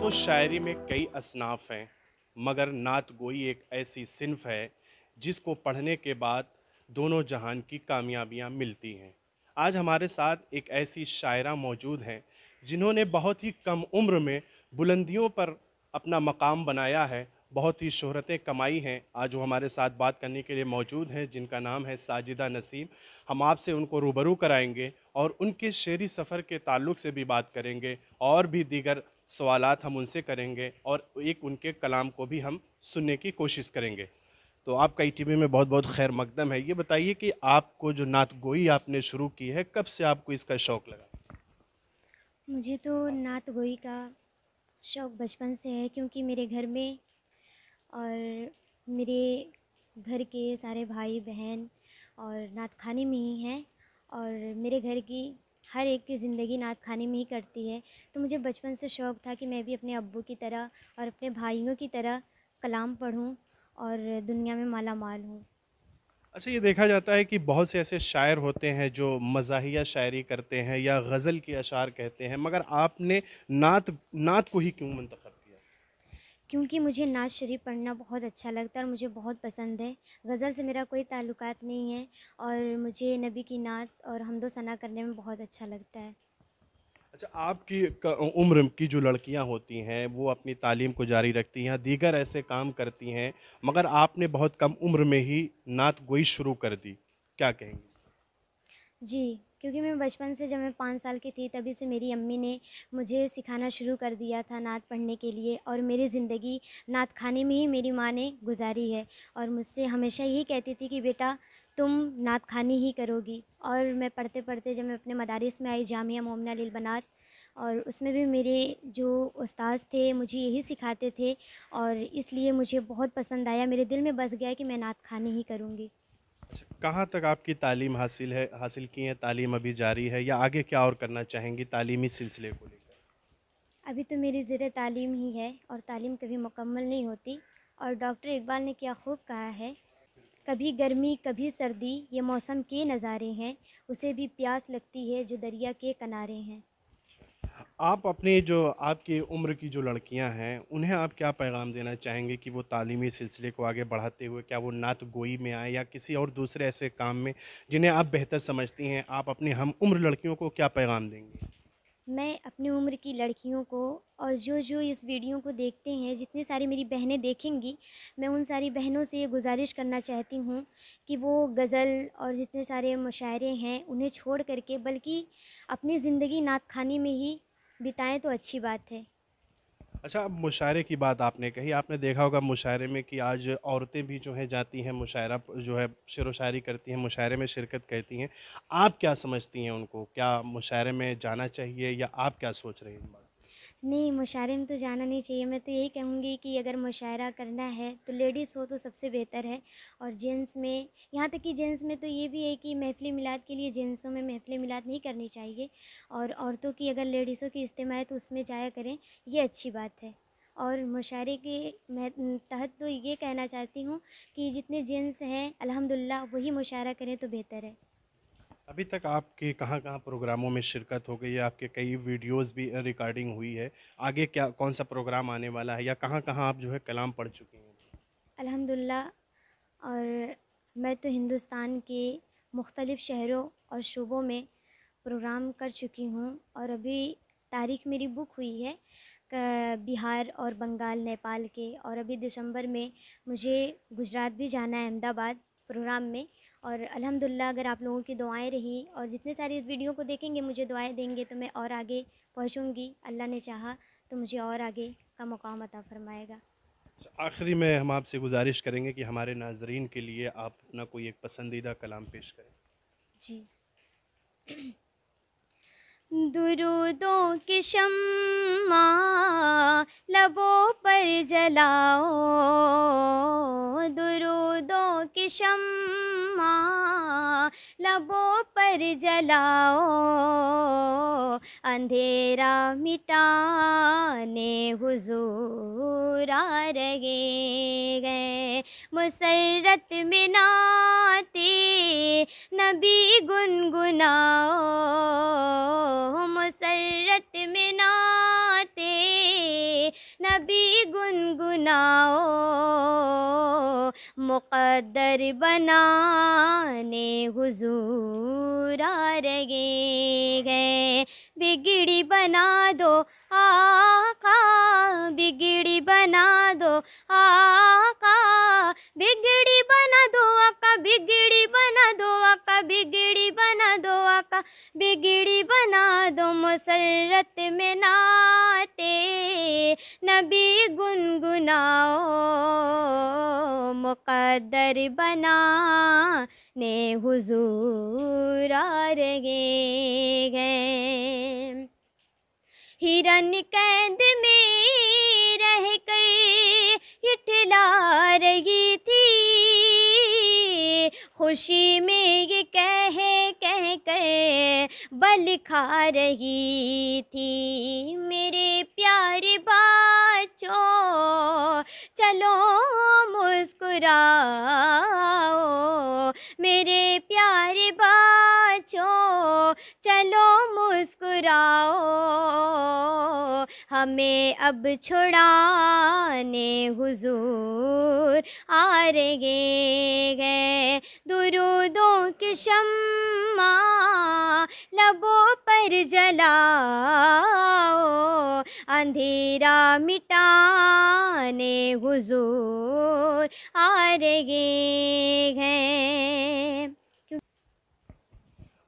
नात व शायरी में कई असनाफ़ हैं, मगर नात गोई एक ऐसी सिन्फ़ है जिसको पढ़ने के बाद दोनों जहान की कामयाबियाँ मिलती हैं। आज हमारे साथ एक ऐसी शायरा मौजूद हैं जिन्होंने बहुत ही कम उम्र में बुलंदियों पर अपना मकाम बनाया है, बहुत ही शोहरतें कमाई हैं। आज वो हमारे साथ बात करने के लिए मौजूद हैं, जिनका नाम है साजिदा नसीम। हम आपसे उनको रूबरू कराएंगे और उनके शेरी सफ़र के ताल्लुक़ से भी बात करेंगे और भी दीगर सवालात हम उनसे करेंगे और एक उनके कलाम को भी हम सुनने की कोशिश करेंगे। तो आपका ईटीवी में बहुत बहुत खैर मकदम है। ये बताइए कि आपको जो नात गोई आपने शुरू की है, कब से आपको इसका शौक़ लगा? मुझे तो नात गोई का शौक़ बचपन से है, क्योंकि मेरे घर में और मेरे घर के सारे भाई बहन और नात खाने में ही हैं और मेरे घर की हर एक की ज़िंदगी नात खाने में ही कटती है। तो मुझे बचपन से शौक़ था कि मैं भी अपने अब्बू की तरह और अपने भाइयों की तरह कलाम पढ़ूं और दुनिया में माला माल हूँ। अच्छा, ये देखा जाता है कि बहुत से ऐसे शायर होते हैं जो मज़ाहिया शायरी करते हैं या गज़ल के अशार कहते हैं, मगर आपने नात नात को ही क्यों मंतखब किया? क्योंकि मुझे नात शरीफ पढ़ना बहुत अच्छा लगता है और मुझे बहुत पसंद है। गज़ल से मेरा कोई ताल्लुकात नहीं है और मुझे नबी की नात और हम्दो सना करने में बहुत अच्छा लगता है। अच्छा, आपकी उम्र की जो लड़कियां होती हैं वो अपनी तालीम को जारी रखती हैं, दीगर ऐसे काम करती हैं, मगर आपने बहुत कम उम्र में ही नात गोई शुरू कर दी, क्या कहेंगी? जी, क्योंकि मैं बचपन से, जब मैं 5 साल की थी तभी से मेरी अम्मी ने मुझे सिखाना शुरू कर दिया था नात पढ़ने के लिए और मेरी ज़िंदगी नात खाने में ही मेरी माँ ने गुज़ारी है और मुझसे हमेशा यही कहती थी कि बेटा तुम नात खानी ही करोगी। और मैं पढ़ते-पढ़ते जब मैं अपने मदारिस में आई, जामिया मोमिना लिल बनात, और उसमें भी मेरे जो उस्ताद थे मुझे यही सिखाते थे और इसलिए मुझे बहुत पसंद आया, मेरे दिल में बस गया कि मैं नात खानी ही करूँगी। अच्छा, कहाँ तक आपकी तालीम हासिल की है, तालीम अभी जारी है या आगे क्या और करना चाहेंगी तालीमी सिलसिले को लेकर? अभी तो मेरी ज़ेर तालीम ही है और तालीम कभी मुकम्मल नहीं होती। और डॉक्टर इकबाल ने क्या खूब कहा है, कभी गर्मी कभी सर्दी ये मौसम के नज़ारे हैं, उसे भी प्यास लगती है जो दरिया के किनारे हैं। आप अपनी जो आपकी उम्र की जो लड़कियां हैं उन्हें आप क्या पैगाम देना चाहेंगे कि वो तालीमी सिलसिले को आगे बढ़ाते हुए क्या वो नात गोई में आए या किसी और दूसरे ऐसे काम में जिन्हें आप बेहतर समझती हैं, आप अपनी हम उम्र लड़कियों को क्या पैगाम देंगी? मैं अपनी उम्र की लड़कियों को और जो इस वीडियो को देखते हैं, जितनी सारी मेरी बहनें देखेंगी, मैं उन सारी बहनों से ये गुजारिश करना चाहती हूँ कि वो गज़ल और जितने सारे मुशायरे हैं उन्हें छोड़ करके बल्कि अपनी ज़िंदगी नात खानी में ही बिताएं तो अच्छी बात है। अच्छा, अब मुशायरे की बात आपने कही, आपने देखा होगा मुशायरे में कि आज औरतें भी जो हैं जाती हैं मुशायरा जो है शेर व शायरी करती हैं, मुशायरे में शिरकत करती हैं। आप क्या समझती हैं उनको? क्या मुशायरे में जाना चाहिए या आप क्या सोच रही हैं इन बात? नहीं, मुशायरे में तो जाना नहीं चाहिए। मैं तो यही कहूँगी कि अगर मुशायरा करना है तो लेडीज़ हो तो सबसे बेहतर है। और जेंट्स में, यहाँ तक कि जेंट्स में तो ये भी है कि महफ़िल मिलाद के लिए जेंट्सों में महफ़िल मिलाद नहीं करनी चाहिए और औरतों की, अगर लेडीज़ों की इज्तिमा है तो उसमें जाया करें, ये अच्छी बात है। और मुशायरे के तहत तो ये कहना चाहती हूँ कि जितने जेंट्स हैं अल्हम्दुलिल्लाह वही मुशायरा करें तो बेहतर है। अभी तक आपके कहाँ-कहाँ प्रोग्रामों में शिरकत हो गई है? आपके कई वीडियोज़ भी रिकॉर्डिंग हुई है। आगे क्या कौन-सा प्रोग्राम आने वाला है या कहाँ-कहाँ आप जो है कलाम पढ़ चुकी हैं? अल्हम्दुलिल्लाह। और मैं तो हिंदुस्तान के मुख्तलिफ़ शहरों और सूबों में प्रोग्राम कर चुकी हूँ और अभी तारीख़ मेरी बुक हुई है बिहार और बंगाल, नेपाल के। और अभी दिसंबर में मुझे गुजरात भी जाना है, अहमदाबाद प्रोग्राम में। और अल्हम्दुलिल्लाह अगर आप लोगों की दुआएं रही और जितने सारे इस वीडियो को देखेंगे मुझे दुआएं देंगे तो मैं और आगे पहुँचूँगी। अल्लाह ने चाहा तो मुझे और आगे का मुकाम अता फ़रमाएगा। आखिरी में हम आपसे गुज़ारिश करेंगे कि हमारे नाज़रीन के लिए आप अपना कोई एक पसंदीदा कलाम पेश करें। जी। दुरूदों की शम्मा लबों पर जलाओ, दुरूदों की शम्मा लबों पर जलाओ, अंधेरा मिटाने हुजूर आ रहे हैं। मुसर्रत में नाते नबी गुनगुनाओ, मुसर्रत में नाते नबी गुनगुनाओ, मुक़द्दर बनाने हुज़ूर आ रहे हैं। बिगड़ी बना दो आका, बिगड़ी बना दो आका, बिगड़ी बना दो आका, बिगड़ी बना दो आका, बिगड़ी बना दो आका, बिगड़ी बना दो मुसर्रत में नाते नबी गुनगुनाओ, मुक़द्दर बनाने हुज़ूर आ रहे हैं। हिरन कैद में रह कर इठला रही थी, खुशी में ये कह कह कर बल खा रही थी। मेरे प्यारे बच्चों चलो मुस्कुराओ, मेरे प्यारे बच्चों चलो मुस्कुराओ, हमें अब छुड़ाने हुजूर आ रहे हैं। दुरूदों की शम्मा लबों पर जलाओ, अंधेरा मिटाने हुजूर आ रहे हैं।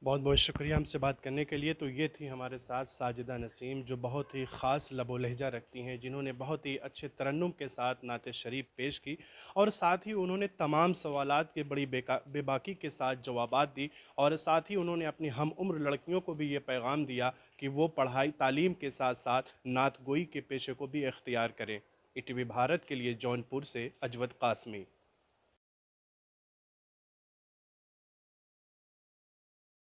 बहुत बहुत शुक्रिया हमसे बात करने के लिए। तो ये थी हमारे साथ साजिदा नसीम, जो बहुत ही ख़ास लबो लहजा रखती हैं, जिन्होंने बहुत ही अच्छे तरन्नुम के साथ नात शरीफ पेश की और साथ ही उन्होंने तमाम सवालात के बड़ी बेबाकी के साथ जवाबात दी और साथ ही उन्होंने अपनी हम उम्र लड़कियों को भी ये पैगाम दिया कि वो पढ़ाई तालीम के साथ साथ नात गोई के पेशे को भी इख्तियार करें। ईटीवी भारत के लिए जौनपुर से अजवद कासमी।